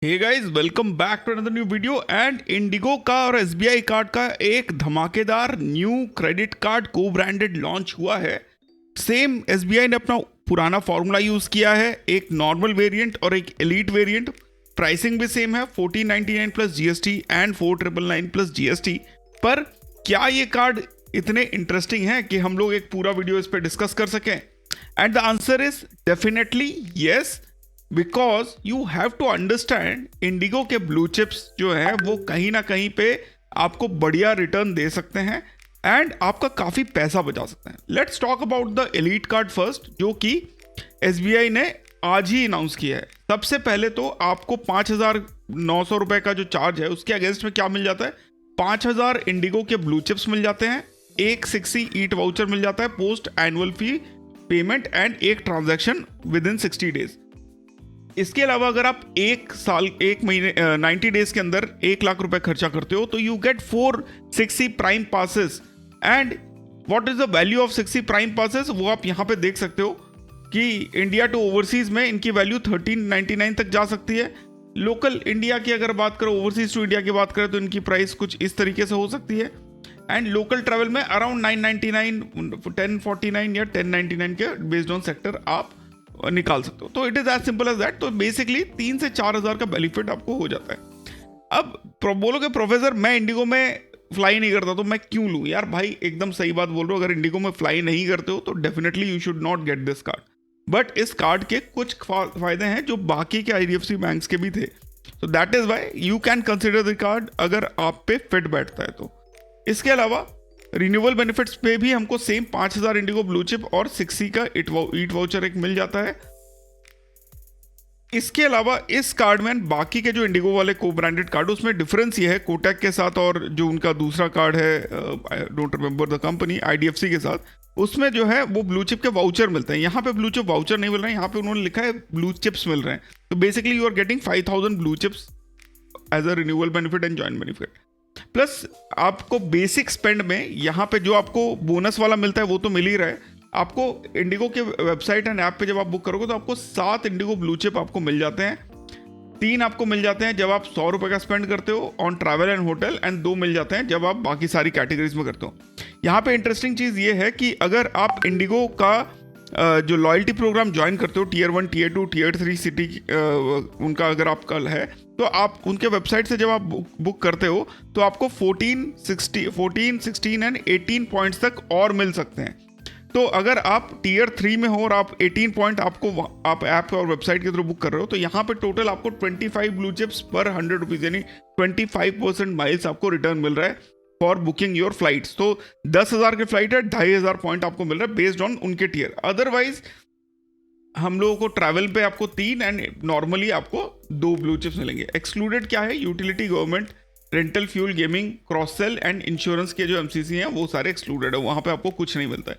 Hey guys, welcome back to another new video. And IndiGo का और SBI card का एक धमाकेदार न्यू क्रेडिट कार्ड को ब्रांडेड लॉन्च हुआ है। सेम एसबीआई ने अपना पुराना फॉर्मूला यूज किया है, एक नॉर्मल वेरिएंट और एक एलीट वेरिएंट। प्राइसिंग भी सेम है, 1499 plus GST and 4999 plus GST. पर क्या ये कार्ड इतने इंटरेस्टिंग है कि हम लोग एक पूरा वीडियो इस पर डिस्कस कर सकें? And the answer is definitely yes, because you have to understand IndiGo के ब्लू चिप्स जो है वो कहीं ना कहीं पे आपको बढ़िया रिटर्न दे सकते हैं एंड आपका काफ़ी पैसा बचा सकते हैं। Let's talk about the elite card first, जो कि एसबीआई ने आज ही अनाउंस किया है। सबसे पहले तो आपको 5,900 रुपये का जो चार्ज है उसके अगेंस्ट में क्या मिल जाता है? 5,000 इंडिगो के ब्लू चिप्स मिल जाते हैं, एक 60 ईट वाउचर मिल जाता है post annual fee payment and एक ट्रांजैक्शन विद इन 60 डेज। इसके अलावा अगर आप एक महीने 90 डेज के अंदर 1 लाख रुपए खर्चा करते हो तो you get 460 prime passes. And what is the value of 60 prime passes, वो आप यहाँ पे देख सकते हो कि इंडिया टू ओवरसीज में इनकी वैल्यू 1399 तक जा सकती है। लोकल इंडिया की अगर बात करो, ओवरसीज टू इंडिया की बात करें तो इनकी प्राइस कुछ इस तरीके से हो सकती है। एंड लोकल ट्रैवल में अराउंड 999, 1049 या 1099 के बेस्ड ऑन सेक्टर आप निकाल सकते हो। तो it is as simple as that. तो बेसिकली 3 से 4 हज़ार का बेनिफिट आपको हो जाता है। अब बोलोगे प्रोफेसर मैं इंडिगो में फ्लाई नहीं करता तो मैं क्यों लूँ? यार भाई एकदम सही बात बोल रहे हो, अगर इंडिगो में फ्लाई नहीं करते हो तो definitely you should not get this card. But इस कार्ड के कुछ फायदे हैं जो बाकी के आईडीएफसी बैंक्स के भी थे। सो that is why you can consider the card अगर आप पे फिट बैठता है तो। इसके अलावा रिन्यूअल बेनिफिट्स पे भी हमको सेम 5,000 इंडिगो ब्लू चिप और 60 का ईट वाउचर एक मिल जाता है। इसके अलावा इस कार्ड में बाकी के जो इंडिगो वाले को ब्रांडेड कार्ड, उसमें डिफरेंस ये है कोटक के साथ और जो उनका दूसरा कार्ड है, I don't remember the company, IDFC के साथ, उसमें जो है वो ब्लू चिप के वाउचर मिलते हैं। यहाँ पे ब्लू चिप वाउचर नहीं मिल रहे हैं, यहाँ पे उन्होंने लिखा है ब्लू चिप्स मिल रहे हैं। तो basically you are getting 5,000 blue chips as a renewal benefit and joint benefit. Plus आपको बेसिक स्पेंड में यहाँ पे जो आपको बोनस वाला मिलता है वो तो मिल ही रहा है। आपको इंडिगो के वेबसाइट एंड ऐप पे जब आप बुक करोगे तो आपको 7 इंडिगो ब्लू चिप आपको मिल जाते हैं। 3 आपको मिल जाते हैं जब आप 100 रुपये का स्पेंड करते हो on travel and hotel, and 2 मिल जाते हैं जब आप बाकी सारी कैटेगरीज में करते हो। यहाँ पे इंटरेस्टिंग चीज़ ये है कि अगर आप इंडिगो का जो लॉयल्टी प्रोग्राम ज्वाइन करते हो, टीयर 1, टीयर 2, टीयर 3 सिटी उनका अगर आपका है तो आप उनके वेबसाइट से जब आप बुक करते हो तो आपको 14, 16 एंड 18 पॉइंट्स तक और मिल सकते हैं। तो अगर आप टीयर 3 में हो और आप 18 पॉइंट आप ऐप और वेबसाइट के थ्रू बुक कर रहे हो तो यहाँ पे टोटल आपको 25 ब्लू चिप्स पर 100 रुपीज़ यानी 25% माइल्स आपको रिटर्न मिल रहा है फॉर बुकिंग योर फ्लाइट्स। तो 10,000 के फ्लाइट है, 2,500 पॉइंट आपको मिल रहा है बेस्ड ऑन उनके टीयर। अदरवाइज हम लोगों को ट्रैवल पे आपको 3 एंड नॉर्मली आपको 2 ब्लू चिप्स मिलेंगे। एक्सक्लूडेड क्या है? Utility, government, rental, fuel, gaming, cross sell and insurance के जो एमसीसी हैं वो सारे एक्सक्लूडेड है, वहाँ पे आपको कुछ नहीं मिलता है।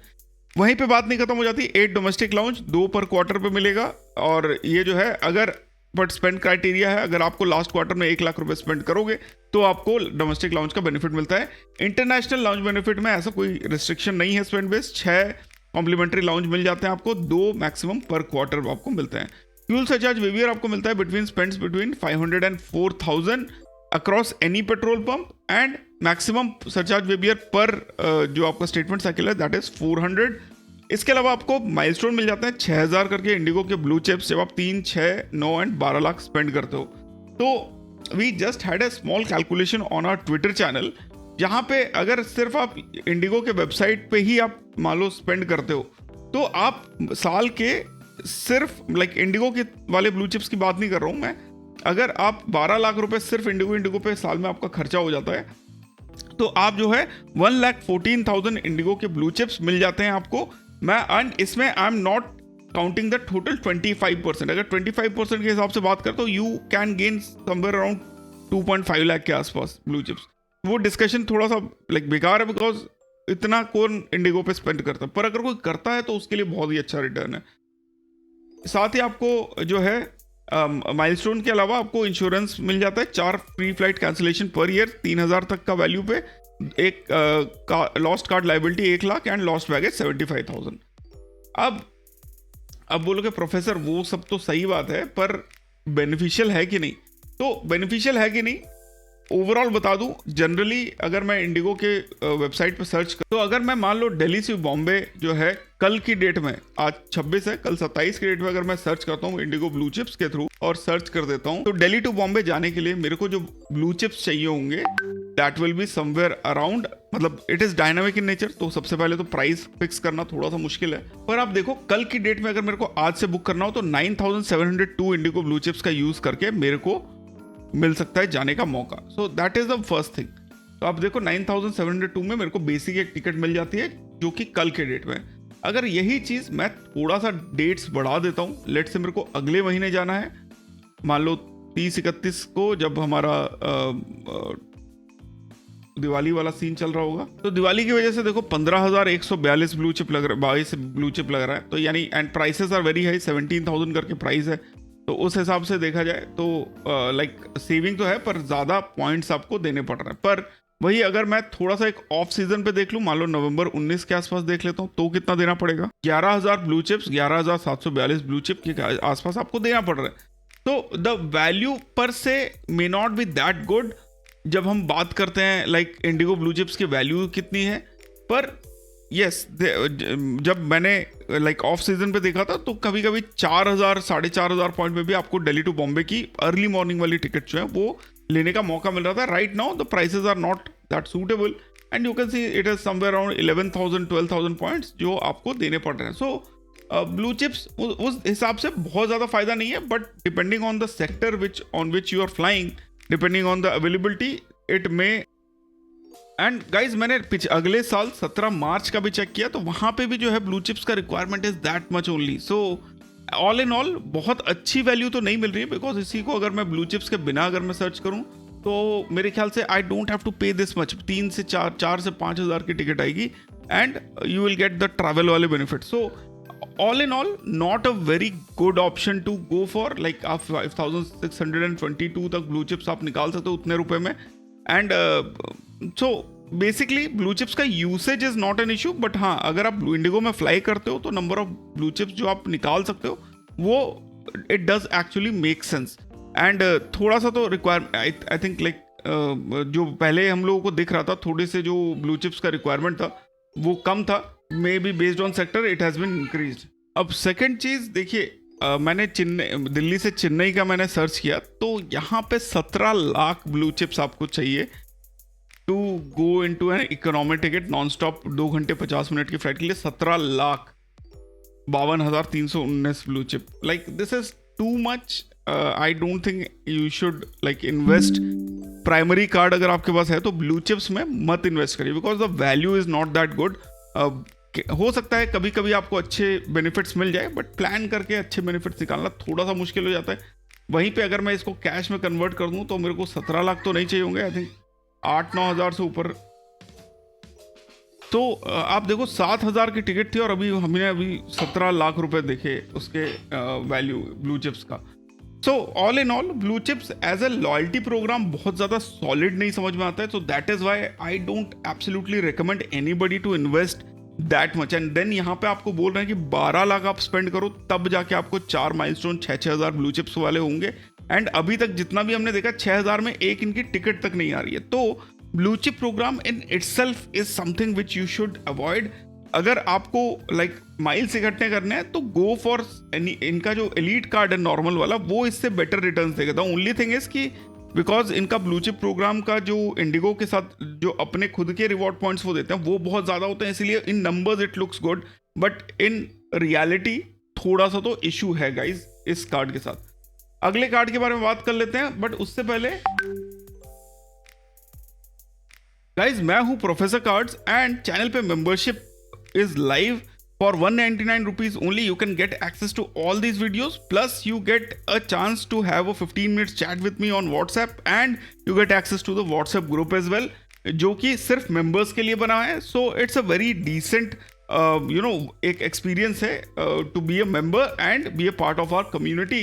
वहीं पे बात नहीं खत्म हो जाती। 8 डोमेस्टिक लाउंज 2 पर क्वार्टर पे मिलेगा। और ये जो है अगर बट स्पेंड क्राइटेरिया है, अगर आपको लास्ट क्वार्टर में 1 लाख रुपए स्पेंड करोगे तो आपको डोमेस्टिक लाउंज का बेनिफिट मिलता है। इंटरनेशनल लाउंज बेनिफिट में ऐसा कोई रिस्ट्रिक्शन नहीं है स्पेंड बेस्ड। 6 कॉम्प्लीमेंट्री लाउंज मिल जाते हैं आपको, 2 मैक्सिमम पर क्वार्टर आपको मिलते हैं। फ्यूल सरचार्ज वेवियर आपको मिलता है between spends between 500 and 4,000 across any petrol pump, and maximum surcharge waiver पर जो आपका स्टेटमेंट साइकिल है दैट इज 400। इसके अलावा आपको माइलस्टोन मिल जाते हैं 6,000 करके इंडिगो के ब्लू चिप्स जब आप 3, 6, 9 एंड 12 लाख स्पेंड करते हो। तो we just had a small calculation on our Twitter channel, जहाँ पे अगर सिर्फ आप इंडिगो के वेबसाइट पे ही आप मान लो स्पेंड करते हो तो आप साल के सिर्फ इंडिगो के वाले ब्लू चिप्स की बात नहीं कर रहा हूँ मैं, अगर आप 12 लाख रुपए सिर्फ इंडिगो पे साल में आपका खर्चा हो जाता है तो आप जो है 1,14,000 इंडिगो के ब्लू चिप्स मिल जाते हैं आपको। एंड इसमें I am not counting the total 25%। अगर 25% के हिसाब से बात करें तो you can gain somewhere around 2.5 lakh के आसपास ब्लू चिप्स। वो डिस्कशन थोड़ा सा बेकार है बिकॉज इतना कौन इंडिगो पे स्पेंड करता है, पर अगर कोई करता है तो उसके लिए बहुत ही अच्छा रिटर्न है। साथ ही आपको जो है माइलस्टोन के अलावा आपको इंश्योरेंस मिल जाता है, 4 pre flight cancellation per year 3,000 तक का वैल्यू पे, एक lost card liability 1 lakh and lost baggage 75,000। अब बोलोगे प्रोफेसर वो सब तो सही बात है पर बेनिफिशियल है कि नहीं? तो बेनिफिशियल है कि नहीं, ओवरऑल बता दूं, जनरली अगर मैं इंडिगो के वेबसाइट पर सर्च कर, तो अगर मैं मान लो दिल्ली से बॉम्बे जो है कल की डेट में, आज 26 है, कल 27 की डेट में अगर मैं सर्च करता हूँ इंडिगो ब्लू चिप्स के थ्रू और सर्च कर देता हूँ, तो दिल्ली टू बॉम्बे जाने के लिए मेरे को जो ब्लू चिप्स चाहिए होंगे that will be somewhere around, मतलब it is dynamic in nature, तो सबसे पहले तो प्राइस फिक्स करना थोड़ा सा मुश्किल है। पर आप देखो कल की डेट में अगर मेरे को आज से बुक करना हो तो 9702 इंडिगो ब्लू चिप्स का यूज करके मेरे को मिल सकता है जाने का मौका। सो that is the first thing. तो आप देखो 9702 में मेरे को बेसिक एक टिकट मिल जाती है जो कि कल के डेट में। अगर यही चीज मैं थोड़ा सा डेट्स बढ़ा देता हूँ, लेट से मेरे को अगले महीने जाना है, मान लो 30-31 को, जब हमारा दिवाली वाला सीन चल रहा होगा, तो दिवाली की वजह से देखो 15,142 ब्लू चिप लग रहा है, 22 ब्लू चिप लग रहा है, तो यानी and prices are very high, 17,000 करके प्राइस है। तो उस हिसाब से देखा जाए तो लाइक सेविंग तो है, पर ज़्यादा पॉइंट्स आपको देने पड़ रहे हैं। पर वही अगर मैं थोड़ा सा एक ऑफ सीजन पे देख लूँ, मान लो नवंबर 19 के आसपास देख लेता हूँ, तो कितना देना पड़ेगा? 11,000 ब्लू चिप्स, 11,742 ब्लू चिप के आसपास आपको देना पड़ रहा है। तो द वैल्यू पर से may not be that good जब हम बात करते हैं लाइक इंडिगो ब्लू चिप्स की वैल्यू कितनी है। पर यस, जब मैंने लाइक ऑफ सीजन पे देखा था तो कभी कभी 4,000 4,500 पॉइंट में भी आपको दिल्ली टू बॉम्बे की अर्ली मॉर्निंग वाली टिकट जो है वो लेने का मौका मिल रहा था। Right now the prices are not that suitable and you can see it is somewhere around 11,000 12,000 points जो आपको देने पड़ रहे हैं। सो ब्लू चिप्स उस हिसाब से बहुत ज़्यादा फायदा नहीं है, but depending on the sector which on which you are flying, depending on the availability, it may. And guys मैंने अगले साल 17 मार्च का भी चेक किया, तो वहां पे भी जो है ब्लू चिप्स का requirement is that much only. So all in all बहुत अच्छी वैल्यू तो नहीं मिल रही है, बिकॉज इसी को अगर मैं ब्लू चिप्स के बिना अगर मैं सर्च करूं तो मेरे ख्याल से I don't have to pay this much, 3 से 4 से 5,000 की टिकट आएगी and you will get the travel वाले benefit. So all in all not a very good option to go for, like आप 5,622 तक ब्लू चिप्स आप निकाल सकते हो उतने रुपए में। And so basically blue chips का usage is not an issue, but हाँ अगर आप इंडिगो में फ्लाई करते हो तो नंबर ऑफ ब्लू चिप्स जो आप निकाल सकते हो वो it does actually make sense. And थोड़ा सा तो रिक्वायरमेंट आई थिंक लाइक जो पहले हम लोगों को दिख रहा था थोड़े से जो ब्लू चिप्स का रिक्वायरमेंट था वो कम था, maybe based on sector it has been increase. अब सेकेंड चीज़ देखिए, मैंने दिल्ली से चेन्नई का मैंने सर्च किया तो यहाँ पे 17 लाख ब्लू चिप्स आपको चाहिए to go into an economic ticket non stop 2 घंटे 50 मिनट की फ्लाइट के लिए। 17,52,319 blue chip, like this is too much. I don't think you should like invest. Primary card अगर आपके पास है तो ब्लू चिप्स में मत इन्वेस्ट करिए, because the value is not that good. हो सकता है कभी कभी आपको अच्छे बेनिफिट्स मिल जाए, बट प्लान करके अच्छे बेनिफिट्स निकालना थोड़ा सा मुश्किल हो जाता है। वहीं पे अगर मैं इसको कैश में कन्वर्ट कर दूं तो मेरे को 17 लाख तो नहीं चाहिए होंगे, आई थिंक 8-9 हज़ार से ऊपर। तो आप देखो 7,000 की टिकट थी और हमने अभी 17 लाख रुपए देखे उसके वैल्यू ब्लू चिप्स का। So all in all blue chips as a loyalty program बहुत ज़्यादा सॉलिड नहीं समझ में आता है। So that is why I don't absolutely recommend anybody to invest that much. And then यहाँ पे आपको बोल रहे हैं कि 12 लाख आप स्पेंड करो तब जाके आपको 4 माइलस्टोन 6-6 हज़ार ब्लू चिप्स वाले होंगे। एंड अभी तक जितना भी हमने देखा 6,000 में एक इनकी टिकट तक नहीं आ रही है। तो blue chip program in itself is something which you should avoid. अगर आपको लाइक माइल्स इकट्ठे करने हैं तो गो फॉर इनका जो एलीट कार्ड है नॉर्मल वाला, वो इससे बेटर रिटर्न्स देगा। द ओनली थिंग इज कि बिकॉज इनका ब्लू चिप प्रोग्राम का जो इंडिगो के साथ जो अपने खुद के रिवॉर्ड पॉइंट्स वो देते हैं वो बहुत ज़्यादा होते हैं, इसलिए in numbers it looks good, but in reality थोड़ा सा तो इशू है गाइज इस कार्ड के साथ। अगले कार्ड के बारे में बात कर लेते हैं, बट उससे पहले गाइज मैं हूं प्रोफेसर कार्ड्स एंड चैनल पे membership is live for 199 rupees only. You can get access to all these videos, plus you get a chance to have a 15 minutes chat with me on WhatsApp and you get access to the WhatsApp group as well, जो कि सिर्फ members के लिए बना है। So it's a very decent एक experience है to be a member and be a part of our community।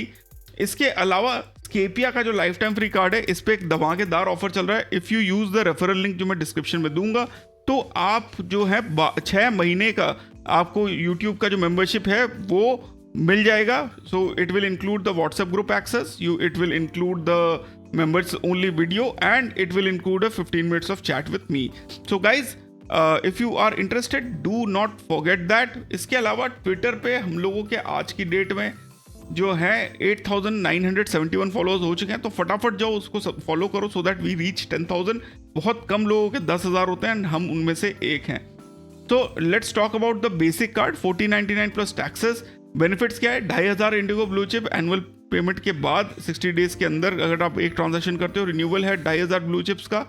इसके अलावा स्केपिया का जो लाइफ टाइम फ्री कार्ड है इस पे एक धमाकेदार ऑफर चल रहा है। If you use the referral link जो मैं डिस्क्रिप्शन में दूंगा तो आप जो है 6 महीने का आपको YouTube का जो मेंबरशिप है वो मिल जाएगा। So it will include the WhatsApp group access, it will include the members only video, and it will include a 15 minutes of chat with me. So guys, if you are interested, do not forget that. इसके अलावा Twitter पे हम लोगों के आज की date में जो है 8,971 फॉलोअर्स हो चुके हैं, तो फटाफट जाओ उसको फॉलो करो सो दैट वी रीच 10,000. बहुत कम लोगों के 10,000 होते हैं, हम उनमें से एक हैं. तो let's talk about the basic card. 1499 plus taxes. Benefits क्या है? 2,500 Indigo blue chip annual payment के बाद 60 डेज के अंदर अगर आप एक ट्रांजैक्शन करते हो. रिन्यूअल है 2,500 ब्लू चिप्स का.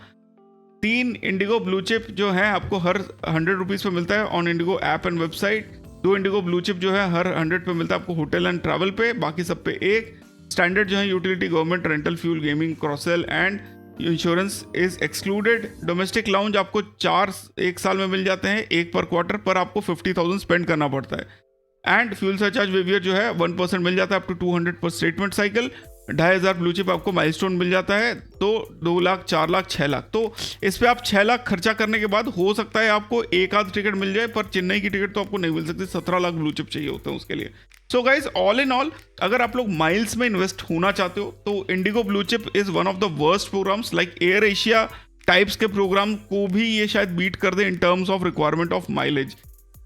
3 इंडिगो ब्लू चिप जो है आपको हर 100 रुपीज़ पे मिलता है on Indigo app and website. 2 Indigo blue chip जो है हर 100 पे मिलता है आपको होटल एंड ट्रैवल पे. बाकी सब पे एक. स्टैंडर्ड जो है utility, government, rental, fuel, gaming, cross sell and insurance is excluded. Domestic lounge आपको 4 एक साल में मिल जाते हैं, एक पर क्वार्टर पर आपको 50,000 स्पेंड करना पड़ता है. एंड फ्यूल सरचार्ज वेवियर जो है 1% मिल जाता है अप टू 200 पर स्टेटमेंट साइकिल. 2,500 ब्लू चिप आपको माइलस्टोन मिल जाता है, तो 2 लाख, 4 लाख, 6 लाख. तो इस पे आप 6 लाख खर्चा करने के बाद हो सकता है आपको एक आध टिकट मिल जाए, पर चेन्नई की टिकट तो आपको नहीं मिल सकती. 17 लाख ब्लू चिप चाहिए होते हैं उसके लिए. So guys, all in all अगर आप लोग माइल्स में इन्वेस्ट होना चाहते हो तो IndiGo blue chip is one of the worst programs. Like Air Asia types के प्रोग्राम को भी ये शायद बीट कर दे in terms of requirement of mileage.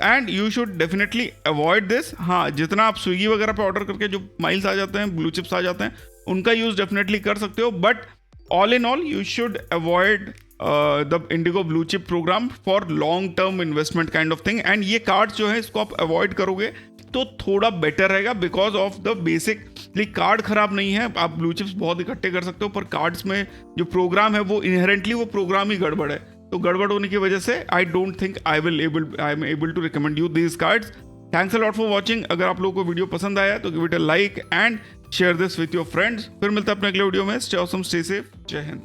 And you should definitely avoid this. हाँ, जितना आप स्विगी वगैरह पे ऑर्डर करके जो माइल्स आ जाते हैं, ब्लू चिप्स आ जाते हैं, उनका यूज डेफिनेटली कर सकते हो. But all in all you should avoid the IndiGo blue chip program for long term investment kind of thing. And ये कार्ड जो है इसको आप अवॉइड करोगे तो थोड़ा बेटर रहेगा because of the basic. Card खराब नहीं है, आप ब्लू चिप्स बहुत इकट्ठे कर सकते हो, पर कार्ड्स में जो प्रोग्राम है वो इनहेरेंटली वो प्रोग्राम ही गड़बड़ है. तो गड़बड़ होने की वजह से I don't think I am able to recommend you these cards. Thanks a lot for watching. अगर आप लोगों को वीडियो पसंद आया तो give it a like and share this with your friends. फिर मिलते हैं अपने अगले वीडियो में. Stay awesome, stay safe. जय हिंद.